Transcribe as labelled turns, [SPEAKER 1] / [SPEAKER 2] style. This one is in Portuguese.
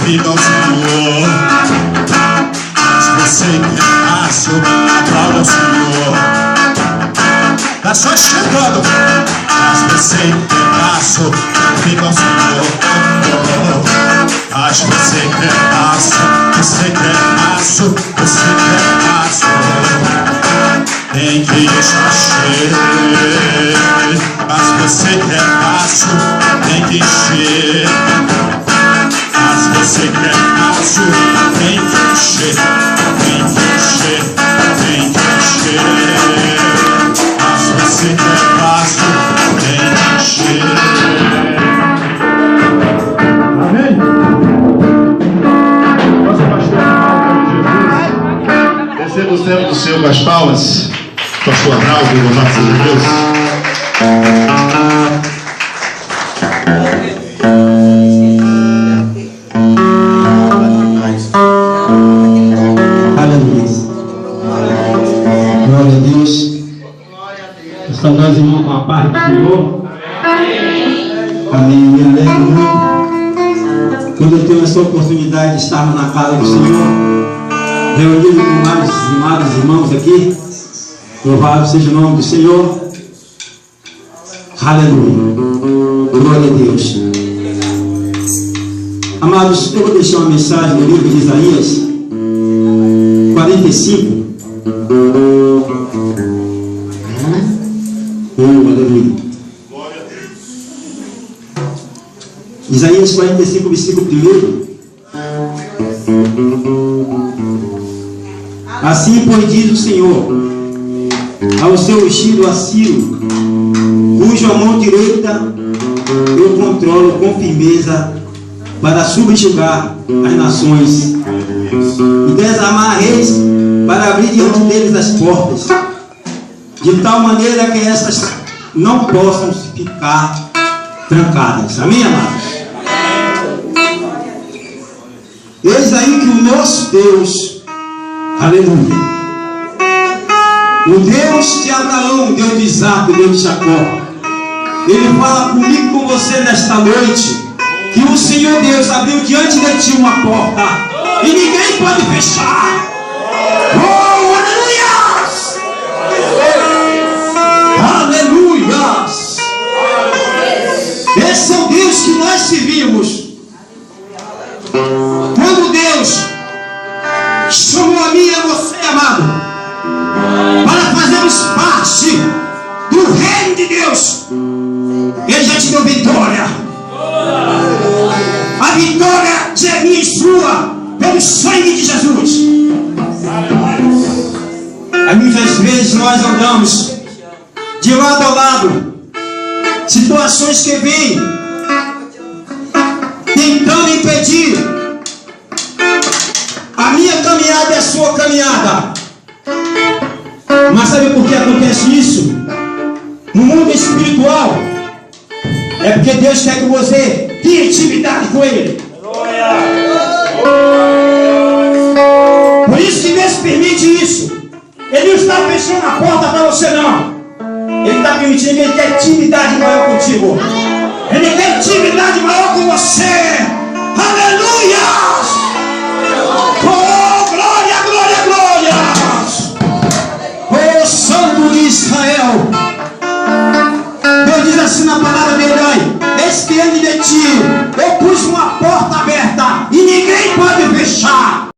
[SPEAKER 1] glorifica ao Senhor. Mas você que é fácil, aplauda ao Senhor. Tá só chegando. Mas você que é fácil, glorifica ao Senhor. Mas você que é fácil, você que é fácil, você que é fácil, tem que estar cheio. Mas você que é fácil, tem que encher. Mas você que é fácil, tem que encher. Tem que encher, tem que encher. Mas você que é fácil, tem que encher. Amém? Nosso pastor Jesus, descendo o céu do Senhor com as palmas. Pastor Arnaldo, louvado seja Deus.
[SPEAKER 2] Aleluia. Glória a Deus. Saudades, irmão, com a paz do Senhor. Amém. Me alegro muito quando eu tenho essa oportunidade de estarmos na casa do Senhor, reunidos com vários amados irmãos aqui. Louvado seja o nome do Senhor. Aleluia. Glória a Deus. Amados, eu vou deixar uma mensagem no livro de Isaías 45. Aleluia. Isaías 45, versículo 1. Assim, pois, diz o Senhor ao seu ungido Assírio, cuja mão direita eu controlo com firmeza para subjugar as nações e desarmar reis para abrir diante deles as portas, de tal maneira que estas não possam ficar trancadas. Amém, amados? Eis aí que o nosso Deus, aleluia, o Deus de Abraão, o Deus de Isaac, o Deus de Jacó, Ele fala comigo, com você nesta noite, que o Senhor Deus abriu diante de ti uma porta e ninguém pode fechar. Oh, aleluias! Aleluias! Esse é o Deus que nós servimos. Quando Deus chamou a mim e a você, amado, para fazermos parte do reino de Deus, Ele já te deu vitória. A vitória já é minha e sua pelo sangue de Jesus. Muitas vezes nós andamos de lado a lado, situações que vêm tentando impedir a minha caminhada e a sua caminhada. Mas sabe por que acontece isso? No mundo espiritual, é porque Deus quer que você tenha intimidade com Ele. Por isso que Deus permite isso. Ele não está fechando a porta para você, não. Ele está permitindo que Ele quer intimidade maior contigo. Ele quer intimidade maior com você. Aleluia! Oh, glória, glória, glória! Oh, Santo de Israel! Deus diz assim na palavra dele: